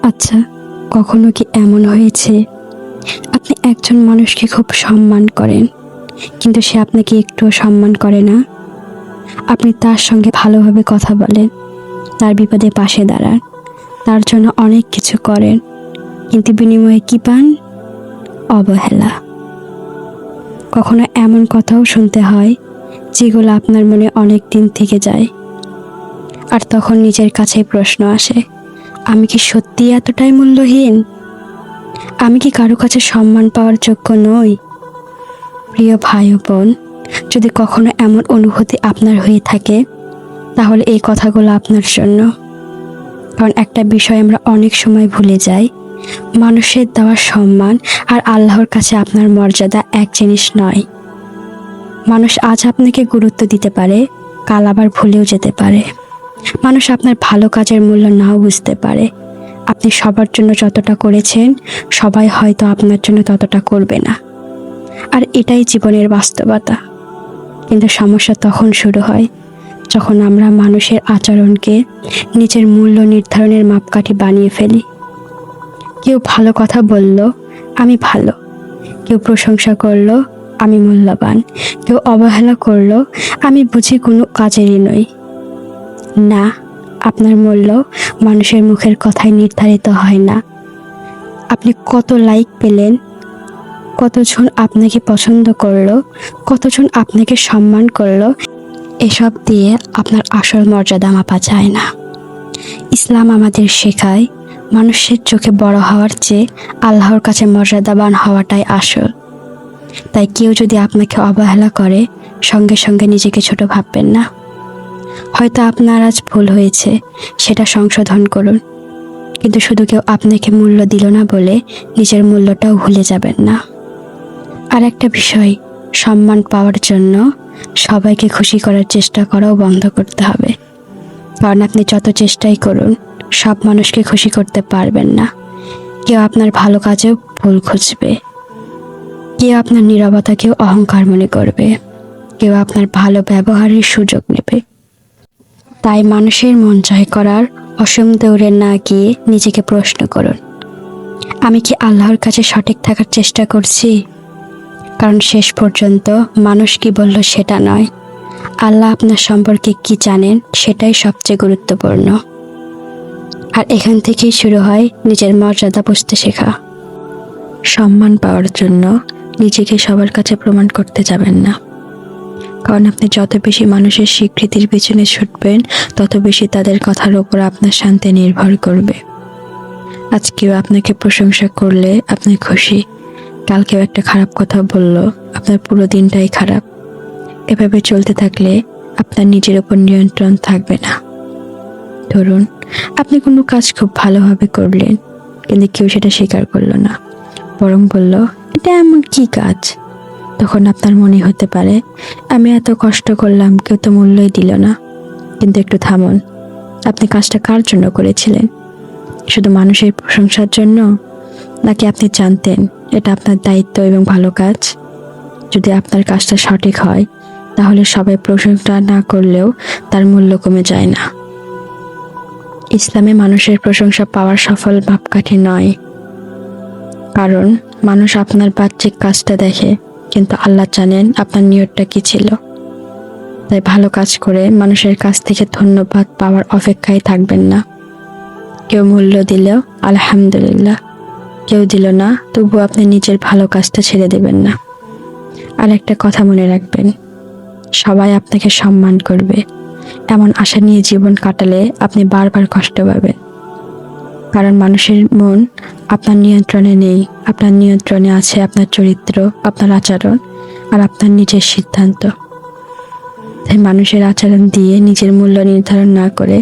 আচ্ছা, কখনো কি এমন হয়েছে আপনি একজন মানুষকে খুব সম্মান করেন, কিন্তু সে আপনাকে একটুও সম্মান করে না? আপনি তার সঙ্গে ভালোভাবে কথা বলেন, তার বিপদে পাশে দাঁড়ান, তার জন্য অনেক কিছু করেন, কিন্তু বিনিময়ে কি পান? অবহেলা। কখনো এমন কথাও শুনতে হয় যেগুলো আপনার মনে অনেক দিন থেকে যায়, আর তখন নিজের কাছে প্রশ্ন আসে, আমি কি সত্যি এতটাই মূল্যহীন? আমি কি কারো কাছে সম্মান পাওয়ার যোগ্য নই? প্রিয় ভাই ও বোন, যদি কখনো এমন অনুভূতি আপনার হয়ে থাকে, তাহলে এই কথাগুলো আপনার জন্য। কারণ একটা বিষয় আমরা অনেক সময় ভুলে যাই, মানুষের দেওয়া সম্মান আর আল্লাহর কাছে আপনার মর্যাদা এক জিনিস নয়। মানুষ আজ আপনাকে গুরুত্ব দিতে পারে, কাল আবার ভুলেও যেতে পারে। মানুষ আপনার ভালো কাজের মূল্য নাও বুঝতে পারে। আপনি সবার জন্য যতটা করেছেন, সবাই হয়তো আপনার জন্য ততটা করবে না। আর এটাই জীবনের বাস্তবতা। কিন্তু সমস্যা তখন শুরু হয় যখন আমরা মানুষের আচরণকে নিজের মূল্য নির্ধারণের মাপকাঠি বানিয়ে ফেলি। কেউ ভালো কথা বলল, আমি ভালো। কেউ প্রশংসা করলো, আমি মূল্যবান। কেউ অবহেলা করলো, আমি বুঝি কোনো কাজেরই নই। না, আপনার মূল্য মানুষের মুখের কথায় নির্ধারিত হয় না। আপনি কত লাইক পেলেন, কতজন আপনাকে পছন্দ করলো, কতজন আপনাকে সম্মান করলো, এসব দিয়ে আপনার আসল মর্যাদা মাপা যায় না। ইসলাম আমাদের শেখায়, মানুষের চোখে বড় হওয়ার চেয়ে আল্লাহর কাছে মর্যাদাবান হওয়াটাই আসল। তাই কেউ যদি আপনাকে অবহেলা করে, সঙ্গে সঙ্গে নিজেকে ছোট ভাববেন না। হয়তো আপনার আজ ভুল হয়েছে, সেটা সংশোধন করুন। কিন্তু শুধু কেউ আপনাকে মূল্য দিল না বলে নিজের মূল্যটাও ভুলে যাবেন না। আর একটা বিষয়, সম্মান পাওয়ার জন্য সবাইকে খুশি করার চেষ্টা করাও বন্ধ করতে হবে। কারণ আপনি যত চেষ্টাই করুন, সব মানুষকে খুশি করতে পারবেন না। কেউ আপনার ভালো কাজেও ভুল খুঁজবে, কেউ আপনার নীরবতাকেও অহংকার মনে করবে, কেউ আপনার ভালো ব্যবহারের সুযোগ নেবে। তাই মানুষের মন জয় করার অসীম দৌড়ে না গিয়ে নিজেকে প্রশ্ন করুন, আমি কি আল্লাহর কাছে সঠিক থাকার চেষ্টা করছি? কারণ শেষ পর্যন্ত মানুষ কি বলল সেটা নয়, আল্লাহ আপনার সম্পর্কে কি জানেন সেটাই সবচেয়ে গুরুত্বপূর্ণ। আর এখান থেকেই শুরু হয় নিজের মর্যাদা বুঝতে শেখা। সম্মান পাওয়ার জন্য নিজেকে সবার কাছে প্রমাণ করতে যাবেন না। কারণ আপনি যত বেশি মানুষের স্বীকৃতির পিছনে ছুটবেন, তত বেশি তাদের কথার উপর আপনার শান্তি নির্ভর করবে। আজ কেউ আপনাকে প্রশংসা করলে আপনি খুশি, কাল কেউ একটা খারাপ কথা বলল, আপনার পুরো দিনটাই খারাপ। এভাবে চলতে থাকলে আপনার নিজের উপর নিয়ন্ত্রণ থাকবে না। ধরুন, আপনি কোনো কাজ খুব ভালোভাবে করলেন, কিন্তু কেউ সেটা স্বীকার করলো না, বরং বলল, এটা এমন কি কাজ? তখন আপনার মনে হতে পারে, আমি এত কষ্ট করলাম, কেউ তো মূল্যই দিল না। কিন্তু একটু থামুন, আপনি কাজটা কার জন্য করেছিলেন? শুধু মানুষের প্রশংসার জন্য, নাকি আপনি জানতেন এটা আপনার দায়িত্ব এবং ভালো কাজ? যদি আপনার কাজটা সঠিক হয়, তাহলে সবাই প্রশংসা না করলেও তার মূল্য কমে যায় না। ইসলামে মানুষের প্রশংসা পাওয়ার সফল মাপকাঠি নয়, কারণ মানুষ আপনার বাহ্যিক কাজটা দেখে, কিন্তু আল্লাহ জানেন আপনার নিয়তটা কি ছিল। তাই ভালো কাজ করে মানুষের কাছ থেকে ধন্যবাদ পাওয়ার অপেক্ষায় থাকবেন না। কেউ মূল্য দিলেও আলহামদুলিল্লাহ, কেউ দিল না তবু আপনি নিজের ভালো কাজটা ছেড়ে দেবেন না। আর একটা কথা মনে রাখবেন, সবাই আপনাকে সম্মান করবে এমন আশা নিয়ে জীবন কাটালে আপনি বারবার কষ্ট পাবেন। কারণ মানুষের মন আপনার নিয়ন্ত্রণে নেই, আপনার নিয়ন্ত্রণে আছে আপনার চরিত্র, আপনার আচরণ আর আপনার নিজের সিদ্ধান্ত। তাই মানুষের আচরণ দিয়ে নিজের মূল্য নির্ধারণ না করে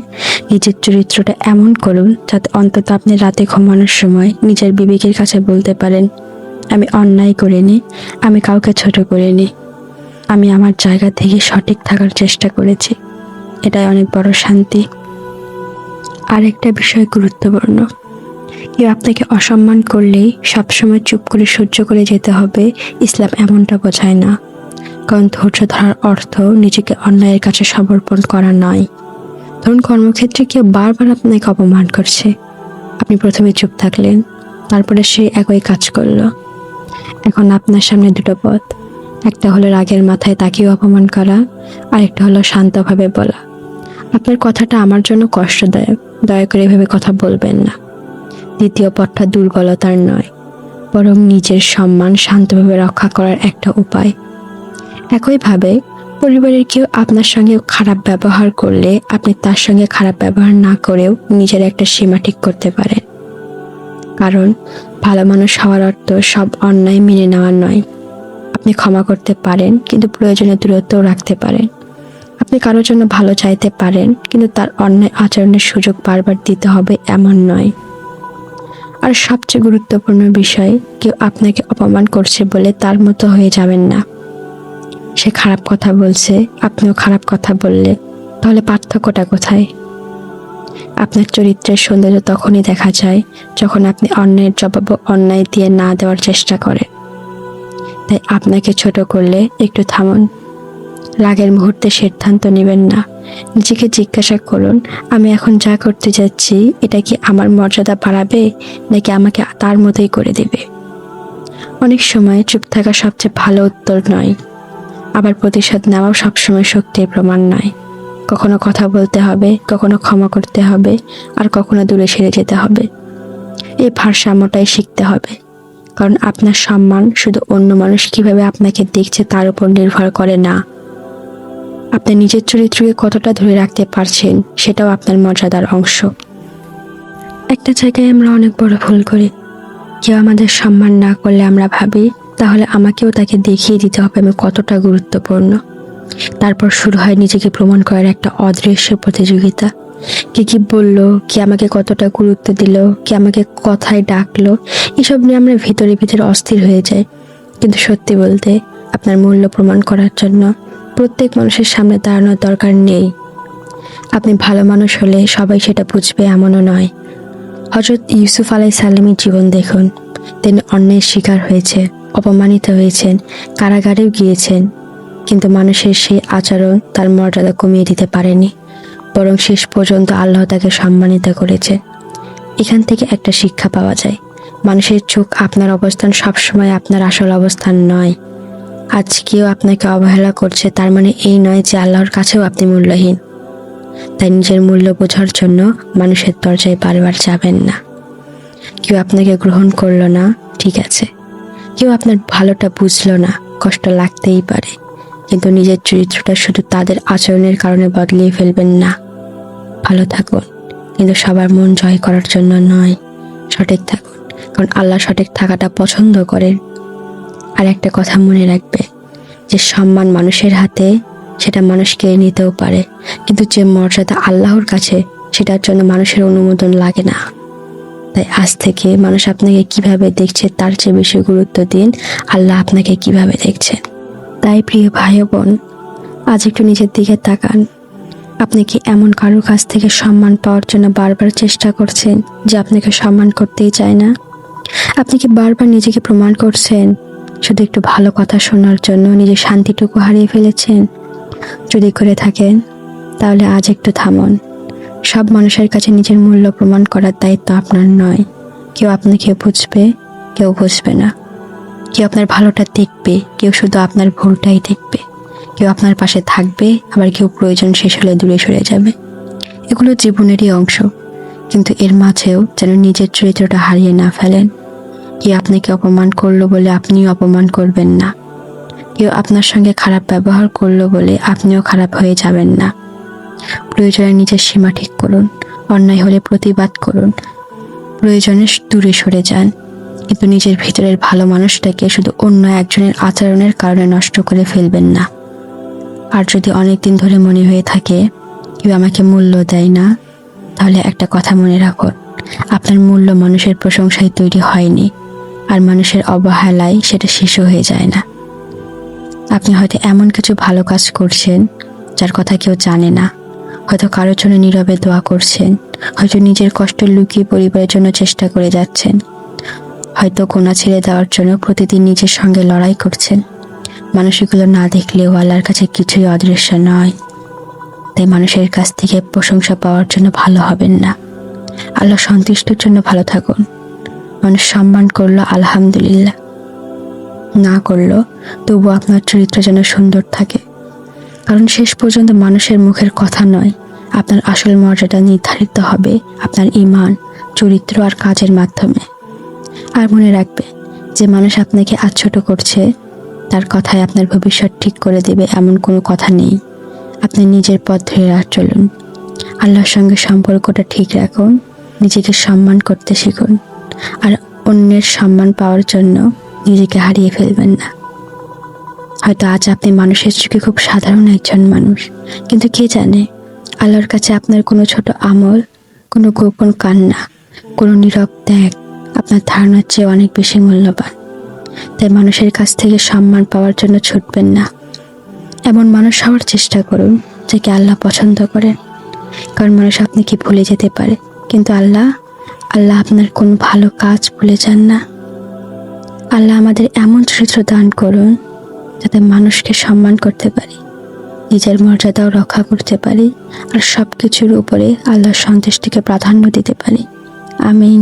নিজের চরিত্রটা এমন করুন যাতে অন্তত আপনি রাতে ঘুমানোর সময় নিজের বিবেকের কাছে বলতে পারেন, আমি অন্যায় করিনি, আমি কাউকে ছোট করিনি, আমি আমার জায়গা থেকে সঠিক থাকার চেষ্টা করেছি। এটাই অনেক বড় শান্তি। আর একটা বিষয় গুরুত্বপূর্ণ, কেউ আপনাকে অসম্মান করলেই সবসময় চুপ করে সহ্য করে যেতে হবে, ইসলাম এমনটা বোঝায় না। কারণ ধৈর্য ধরার অর্থ নিজেকে অন্যায়ের কাছে সমর্পণ করা নয়। ধরুন, কর্মক্ষেত্রে কেউ বারবার আপনাকে অপমান করছে, আপনি প্রথমে চুপ থাকলেন, তারপরে সে একই কাজ করলো। এখন আপনার সামনে দুটো পথ, একটা হলো রাগের মাথায় তাকেও অপমান করা, আর একটা হলো শান্তভাবে বলা, আপনার কথাটা আমার জন্য কষ্টদায়ক, দয়া করে এভাবে কথা বলবেন না। দ্বিতীয় পথটা দুর্বলতার নয়, বরং নিজের সম্মান শান্তভাবে রক্ষা করার একটা উপায়। একইভাবে পরিবারের কেউ আপনার সঙ্গে খারাপ ব্যবহার করলে আপনি তার সঙ্গে খারাপ ব্যবহার না করেও নিজের একটা সীমা ঠিক করতে পারেন। কারণ ভালো মানুষ হওয়ার অর্থ সব অন্যায় মেনে নেওয়া নয়। আপনি ক্ষমা করতে পারেন, কিন্তু প্রয়োজনে দূরত্বও রাখতে পারেন। আপনি কারোর জন্য ভালো চাইতে পারেন, কিন্তু তার অন্যায় আচরণের সুযোগ বারবার দিতে হবে এমন নয়। আর সবচেয়ে গুরুত্বপূর্ণ বিষয়, কেউ আপনাকে অপমান করছে বলে তার মতো হয়ে যাবেন না। সে খারাপ কথা বলছে, আপনিও খারাপ কথা বললে, তাহলে পার্থক্যটা কোথায়? আপনার চরিত্রের সৌন্দর্য তখনই দেখা যায় যখন আপনি অন্যের জবাব অন্যায় দিয়ে না দেওয়ার চেষ্টা করেন। তাই আপনাকে ছোট করলে একটু থামুন। রাগের মুহূর্তে সিদ্ধান্ত নেবেন না। নিজেকে জিজ্ঞাসা করুন, আমি এখন যা করতে যাচ্ছি এটা কি আমার মর্যাদা বাড়াবে, নাকি আমাকে তার মতোই করে দেবে? অনেক সময় চুপ থাকা সবচেয়ে ভালো উত্তর নয়, আবার প্রতিশোধ নেওয়াও সবসময় শক্তির প্রমাণ নয়। কখনো কথা বলতে হবে, কখনো ক্ষমা করতে হবে, আর কখনো দূরে সরে যেতে হবে। এই ভারসাম্যটাই শিখতে হবে, কারণ আপনার সম্মান শুধু অন্য মানুষ কিভাবে আপনাকে দেখছে তার উপর নির্ভর করে না। আপনি নিজের চরিত্রকে কতটা ধরে রাখতে পারছেন সেটাও আপনার মর্যাদার অংশ। একটা জায়গায় আমরা অনেক বড় ভুল করি। কেউ আমাদের সম্মান না করলে আমরা ভাবি, তাহলে আমাকেও তাকে দেখিয়ে দিতে হবে আমি কতটা গুরুত্বপূর্ণ। তারপর শুরু হয় নিজেকে প্রমাণ করার একটা অদৃশ্য প্রতিযোগিতা। কে কি বললো, কে আমাকে কতটা গুরুত্ব দিল, কে আমাকে কথায় ডাকলো, এসব নিয়ে আমরা ভিতরে ভিতরে অস্থির হয়ে যাই। কিন্তু সত্যি বলতে, আপনার মূল্য প্রমাণ করার জন্য প্রত্যেক মানুষের সামনে দাঁড়ানোর দরকার নেই। আপনি ভালো মানুষ হলে সবাই সেটা বুঝবে এমনও নয়। হযরত ইউসুফ আলাইহিস সালামের জীবন দেখুন। তিনি অন্যায়ের শিকার হয়েছে, অপমানিত হয়েছেন, কারাগারেও গিয়েছেন, কিন্তু মানুষের সেই আচরণ তার মর্যাদা কমিয়ে দিতে পারেনি, বরং শেষ পর্যন্ত আল্লাহ তাকে সম্মানিত করেছে। এখান থেকে একটা শিক্ষা পাওয়া যায়, মানুষের চোখ আপনার অবস্থান সবসময় আপনার আসল অবস্থান নয়। আজ কেউ আপনাকে অবহেলা করছে, তার মানে এই নয় যে আল্লাহর কাছেও আপনি মূল্যহীন। তাই নিজের মূল্য বোঝার জন্য মানুষের দরজায় বারবার যাবেন না। কেউ আপনাকে গ্রহণ করলো না, ঠিক আছে। কেউ আপনার ভালোটা বুঝলো না, কষ্ট লাগতেই পারে, কিন্তু নিজের চরিত্রটা শুধু তাদের আচরণের কারণে বদলিয়ে ফেলবেন না। ভালো থাকুন, কিন্তু সবার মন জয় করার জন্য নয়। সঠিক থাকুন, কারণ আল্লাহ সঠিক থাকাটা পছন্দ করেন। আর একটা কথা মনে রাখবে, যে সম্মান মানুষের হাতে সেটা মানুষ কেড়ে নিতেও পারে, কিন্তু যে মর্যাদা আল্লাহর কাছে সেটার জন্য মানুষের অনুমোদন লাগে না। তাই আজ থেকে মানুষ আপনাকে কিভাবে দেখছে তার চেয়ে বেশি গুরুত্ব দিন আল্লাহ আপনাকে কিভাবে দেখছেন। তাই প্রিয় ভাই ও বোন, আজ একটু নিজের দিকে তাকান। আপনি কি এমন কারোর কাছ থেকে সম্মান পাওয়ার জন্য বারবার চেষ্টা করছেন যে আপনাকে সম্মান করতেই চায় না? আপনি কি বারবার নিজেকে প্রমাণ করছেন শুধু একটু ভালো কথা শোনার জন্য নিজের শান্তিটুকু হারিয়ে ফেলেছেন? যদি করে থাকেন, তাহলে আজ একটু থামুন। সব মানুষের কাছে নিজের মূল্য প্রমাণ করার দায়িত্ব আপনার নয়। কেউ আপনাকে বুঝবে, কেউ বুঝবে না। কেউ আপনার ভালোটা দেখবে, কেউ শুধু আপনার ভুলটাই দেখবে। কেউ আপনার পাশে থাকবে, আবার কেউ প্রয়োজন শেষ হলে দূরে সরে যাবে। এগুলো জীবনেরই অংশ, কিন্তু এর মাঝেও যেন নিজের চরিত্রটা হারিয়ে না ফেলেন। কেউ আপনাকে অপমান করলো বলে আপনিও অপমান করবেন না। কেউ আপনার সঙ্গে খারাপ ব্যবহার করলো বলে আপনিও খারাপ হয়ে যাবেন না। প্রয়োজনে নিজের সীমা ঠিক করুন, অন্যায় হলে প্রতিবাদ করুন, প্রয়োজনে দূরে সরে যান, কিন্তু নিজের ভিতরের ভালো মানুষটাকে শুধু অন্য একজনের আচরণের কারণে নষ্ট করে ফেলবেন না। আর যদি অনেকদিন ধরে মনে হয়ে থাকে কেউ আমাকে মূল্য দেয় না, তাহলে একটা কথা মনে রাখুন, আপনার মূল্য মানুষের প্রশংসায় তৈরি হয়নি, আর মানুষের অবহেলায় সেটা শেষ হয়ে যায় না। আপনি হয়তো এমন কিছু ভালো কাজ করছেন যার কথা কেউ জানে না, হয়তো কারোর জন্য নীরবে দোয়া করছেন, হয়তো নিজের কষ্ট লুকিয়ে পরিবারের জন্য চেষ্টা করে যাচ্ছেন, হয়তো গোনা ছেড়ে দেওয়ার জন্য প্রতিদিন নিজের সঙ্গে লড়াই করছেন। মানুষগুলো না দেখলেও আল্লাহর কাছে কিছুই অদৃশ্য নয়। তাই মানুষের কাছ থেকে প্রশংসা পাওয়ার জন্য ভালো হবেন না, আল্লাহ সন্তুষ্টির জন্য ভালো থাকুন। মানুষ সম্মান করলো আলহামদুলিল্লাহ, না করলো তবু আপনার চরিত্র যেন সুন্দর থাকে। কারণ শেষ পর্যন্ত মানুষের মুখের কথা নয়, আপনার আসল মর্যাদা নির্ধারিত হবে আপনার ঈমান, চরিত্র আর কাজের মাধ্যমে। আর মনে রাখবে, যে মানুষ আপনাকে আচ্ছোট করছে তার কথায় আপনার ভবিষ্যৎ ঠিক করে দেবে এমন কোনো কথা নেই। আপনি নিজের পথ ধরে চলুন, আল্লাহর সঙ্গে সম্পর্কটা ঠিক রাখুন, নিজেকে সম্মান করতে শিখুন, আর অন্যের সম্মান পাওয়ার জন্য নিজেকে হারিয়ে ফেলবেন না। হয়তো আজ আপনি মানুষের চোখে খুব সাধারণ একজন মানুষ, কিন্তু কে জানে আল্লাহর কাছে আপনার কোনো ছোট আমল, কোনো গোপন কান্না, কোনো নীরব ত্যাগ আপনার ধারণার চেয়ে অনেক বেশি মূল্যবান। তাই মানুষের কাছ থেকে সম্মান পাওয়ার জন্য ছুটবেন না, এমন মানুষ হওয়ার চেষ্টা করুন যাকে আল্লাহ পছন্দ করেন। কারণ মানুষ আপনাকে ভুলে যেতে পারে, কিন্তু আল্লাহ আপনার কোনো ভালো কাজ ভুলে যান না। আল্লাহ আমাদের এমন চরিত্র দান করুন যাতে মানুষকে সম্মান করতে পারি, নিজের মর্যাদাও রক্ষা করতে পারি, আর সব কিছুর উপরে আল্লাহর সন্তুষ্টিকে প্রাধান্য দিতে পারি। আমিন।